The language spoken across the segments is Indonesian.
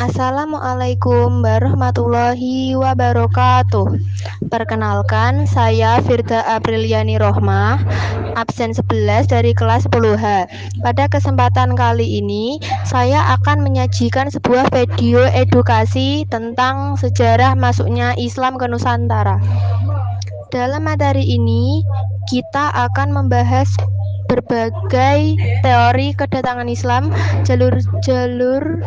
Assalamualaikum warahmatullahi wabarakatuh. Perkenalkan, saya Firda Apriliani Rohmah, absen 11 dari kelas 10H. Pada kesempatan kali ini, saya akan menyajikan sebuah video edukasi tentang sejarah masuknya Islam ke Nusantara. Dalam materi ini, kita akan membahas berbagai teori kedatangan Islam, jalur-jalur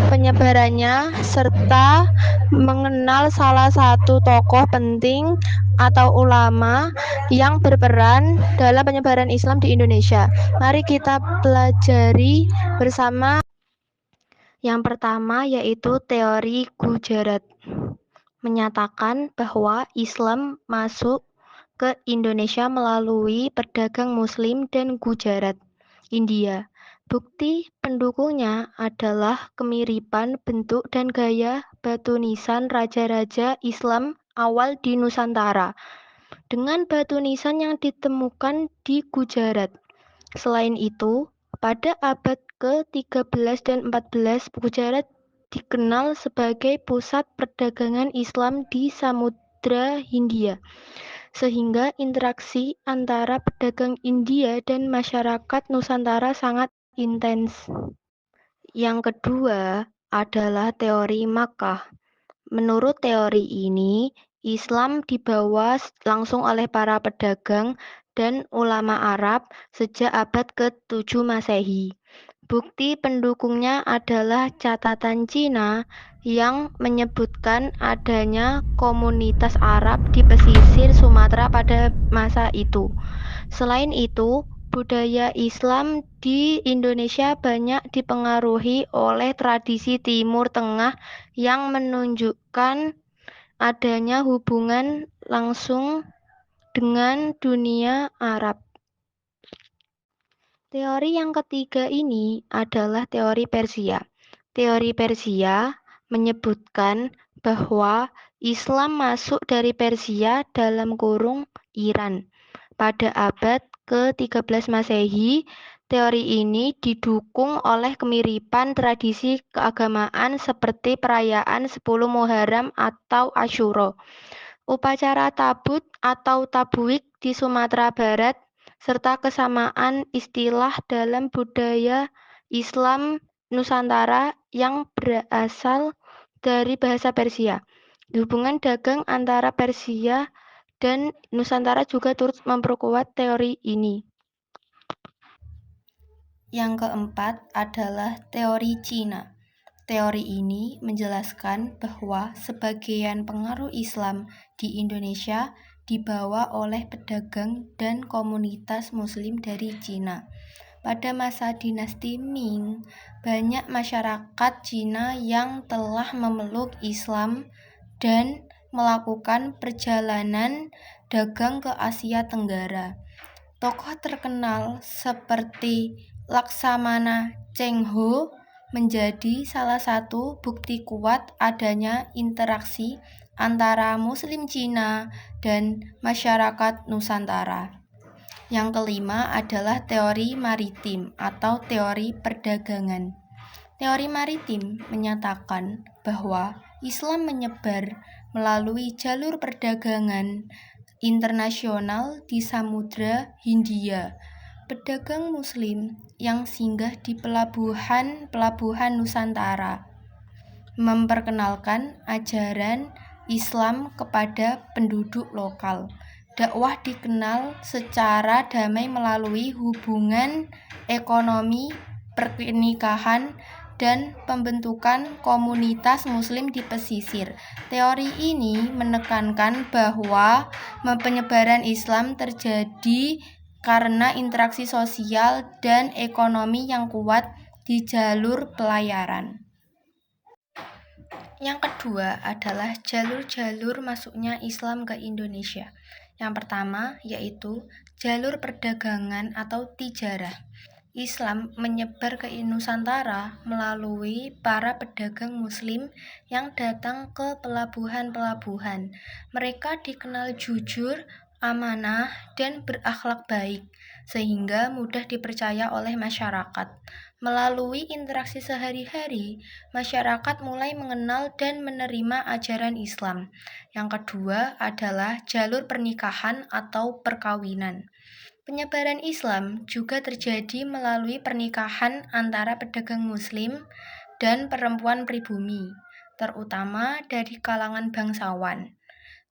penyebarannya, serta mengenal salah satu tokoh penting atau ulama yang berperan dalam penyebaran Islam di Indonesia. Mari kita pelajari bersama. Yang pertama yaitu teori Gujarat, menyatakan bahwa Islam masuk ke Indonesia melalui pedagang Muslim dan Gujarat, India. Bukti pendukungnya adalah kemiripan bentuk dan gaya batu nisan raja-raja Islam awal di Nusantara dengan batu nisan yang ditemukan di Gujarat. Selain itu, pada abad ke-13 dan 14, Gujarat dikenal sebagai pusat perdagangan Islam di Samudra Hindia, sehingga interaksi antara pedagang India dan masyarakat Nusantara sangat intens. Yang kedua adalah teori Makkah. Menurut teori ini, Islam dibawa langsung oleh para pedagang dan ulama Arab sejak abad ke-7 Masehi. Bukti pendukungnya adalah catatan Cina yang menyebutkan adanya komunitas Arab di pesisir Sumatera pada masa itu. Selain itu, budaya Islam di Indonesia banyak dipengaruhi oleh tradisi Timur Tengah yang menunjukkan adanya hubungan langsung dengan dunia Arab. Teori yang ketiga ini adalah teori Persia. Teori Persia menyebutkan bahwa Islam masuk dari Persia (Iran) pada abad ke-13 Masehi. Teori ini didukung oleh kemiripan tradisi keagamaan seperti perayaan 10 Muharram atau Asyura, upacara tabut atau tabuik di Sumatera Barat, serta kesamaan istilah dalam budaya Islam Nusantara yang berasal dari bahasa Persia. Hubungan dagang antara Persia dan Nusantara juga turut memperkuat teori ini. Yang keempat adalah teori Cina. Teori ini menjelaskan bahwa sebagian pengaruh Islam di Indonesia dibawa oleh pedagang dan komunitas Muslim dari Cina. Pada masa dinasti Ming, banyak masyarakat Cina yang telah memeluk Islam dan melakukan perjalanan dagang ke Asia Tenggara. Tokoh terkenal seperti Laksamana Cheng Ho menjadi salah satu bukti kuat adanya interaksi antara Muslim Cina dan masyarakat Nusantara. Yang kelima adalah teori maritim atau teori perdagangan. Teori maritim menyatakan bahwa Islam menyebar melalui jalur perdagangan internasional di Samudra Hindia. Pedagang Muslim yang singgah di pelabuhan Nusantara memperkenalkan ajaran Islam kepada penduduk lokal. Dakwah dikenal secara damai melalui hubungan ekonomi, pernikahan, dan pembentukan komunitas Muslim di pesisir. Teori ini menekankan bahwa penyebaran Islam terjadi karena interaksi sosial dan ekonomi yang kuat di jalur pelayaran. Yang kedua adalah jalur-jalur masuknya Islam ke Indonesia. Yang pertama yaitu jalur perdagangan atau tijarah. Islam menyebar ke Nusantara melalui para pedagang Muslim yang datang ke pelabuhan-pelabuhan. Mereka dikenal jujur, amanah, dan berakhlak baik, sehingga mudah dipercaya oleh masyarakat. Melalui interaksi sehari-hari, masyarakat mulai mengenal dan menerima ajaran Islam. Yang kedua adalah jalur pernikahan atau perkawinan. Penyebaran Islam juga terjadi melalui pernikahan antara pedagang Muslim dan perempuan pribumi, terutama dari kalangan bangsawan.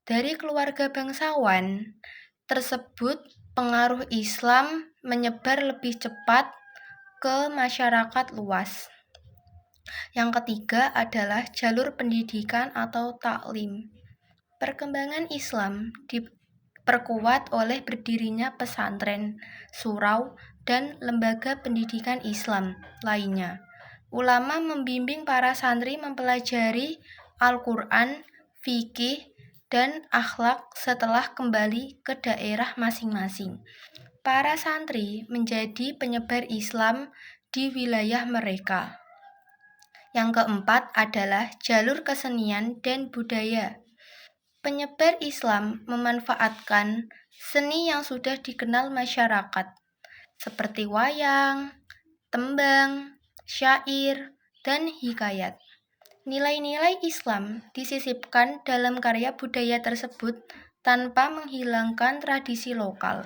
Dari keluarga bangsawan tersebut, pengaruh Islam menyebar lebih cepat ke masyarakat luas. Yang ketiga adalah jalur pendidikan atau taklim. Perkembangan Islam diperkuat oleh berdirinya pesantren, surau, dan lembaga pendidikan Islam lainnya. Ulama membimbing para santri mempelajari Al-Quran, fikih, dan akhlak setelah kembali ke daerah masing-masing. Para santri menjadi penyebar Islam di wilayah mereka. Yang keempat adalah jalur kesenian dan budaya. Penyebar Islam memanfaatkan seni yang sudah dikenal masyarakat, seperti wayang, tembang, syair, dan hikayat. Nilai-nilai Islam disisipkan dalam karya budaya tersebut tanpa menghilangkan tradisi lokal,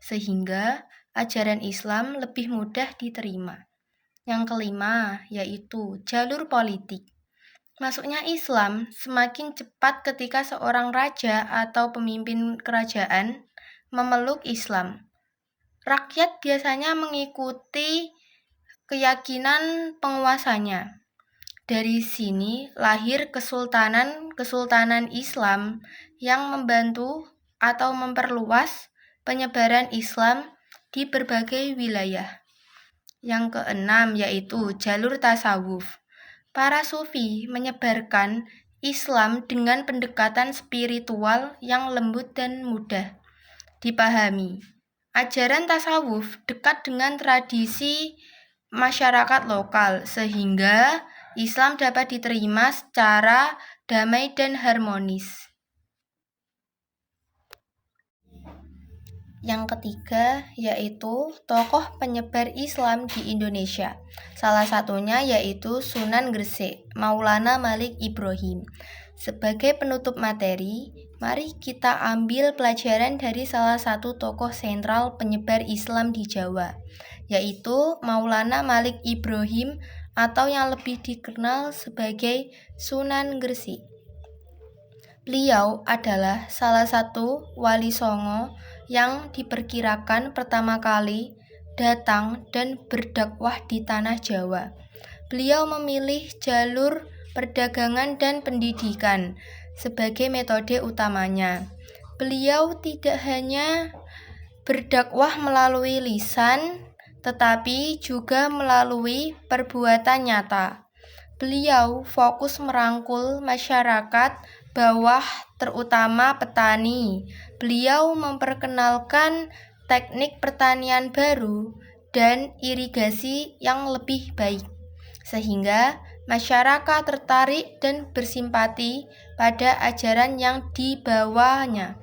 sehingga ajaran Islam lebih mudah diterima. Yang kelima yaitu jalur politik. Masuknya Islam semakin cepat ketika seorang raja atau pemimpin kerajaan memeluk Islam. Rakyat biasanya mengikuti keyakinan penguasanya. Dari sini lahir kesultanan Islam yang membantu atau memperluas penyebaran Islam di berbagai wilayah. Yang keenam yaitu jalur tasawuf. Para sufi menyebarkan Islam dengan pendekatan spiritual yang lembut dan mudah dipahami. Ajaran tasawuf dekat dengan tradisi masyarakat lokal, sehingga Islam dapat diterima secara damai dan harmonis. Yang ketiga yaitu tokoh penyebar Islam di Indonesia. Salah satunya yaitu Sunan Gresik, Maulana Malik Ibrahim. Sebagai penutup materi, mari kita ambil pelajaran dari salah satu tokoh sentral penyebar Islam di Jawa, yaitu Maulana Malik Ibrahim atau yang lebih dikenal sebagai Sunan Gresik. Beliau adalah salah satu wali songo yang diperkirakan pertama kali datang dan berdakwah di tanah Jawa. Beliau memilih jalur perdagangan dan pendidikan sebagai metode utamanya. Beliau tidak hanya berdakwah melalui lisan, tetapi juga melalui perbuatan nyata. Beliau fokus merangkul masyarakat bawah, terutama petani. Beliau memperkenalkan teknik pertanian baru dan irigasi yang lebih baik, sehingga masyarakat tertarik dan bersimpati pada ajaran yang dibawanya.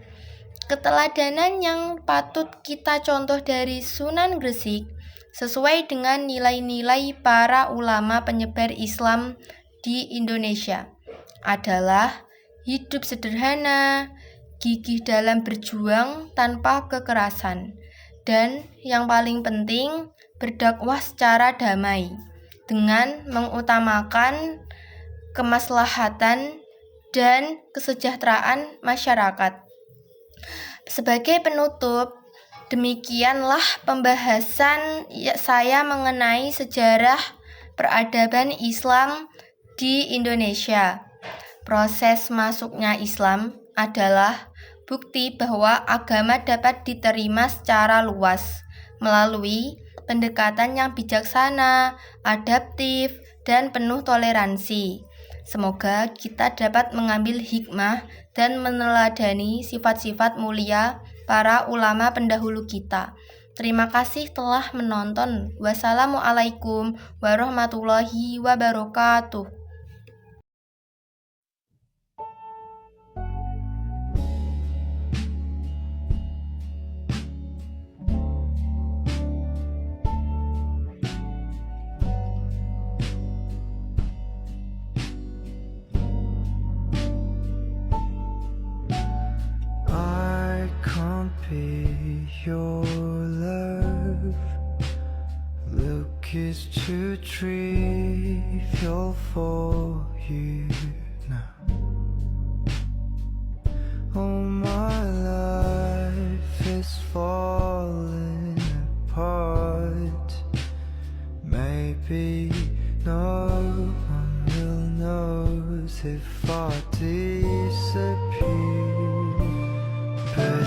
Keteladanan yang patut kita contoh dari Sunan Gresik sesuai dengan nilai-nilai para ulama penyebar Islam di Indonesia adalah hidup sederhana, gigih dalam berjuang tanpa kekerasan, dan yang paling penting berdakwah secara damai dengan mengutamakan kemaslahatan dan kesejahteraan masyarakat. Sebagai penutup, demikianlah pembahasan saya mengenai sejarah peradaban Islam di Indonesia. Proses masuknya Islam adalah bukti bahwa agama dapat diterima secara luas melalui pendekatan yang bijaksana, adaptif, dan penuh toleransi. Semoga kita dapat mengambil hikmah dan meneladani sifat-sifat mulia para ulama pendahulu kita. Terima kasih telah menonton. Wassalamualaikum warahmatullahi wabarakatuh. be your love. Look is too trivial for you now. Oh, my life is falling apart. Maybe no one will notice if I disappear, but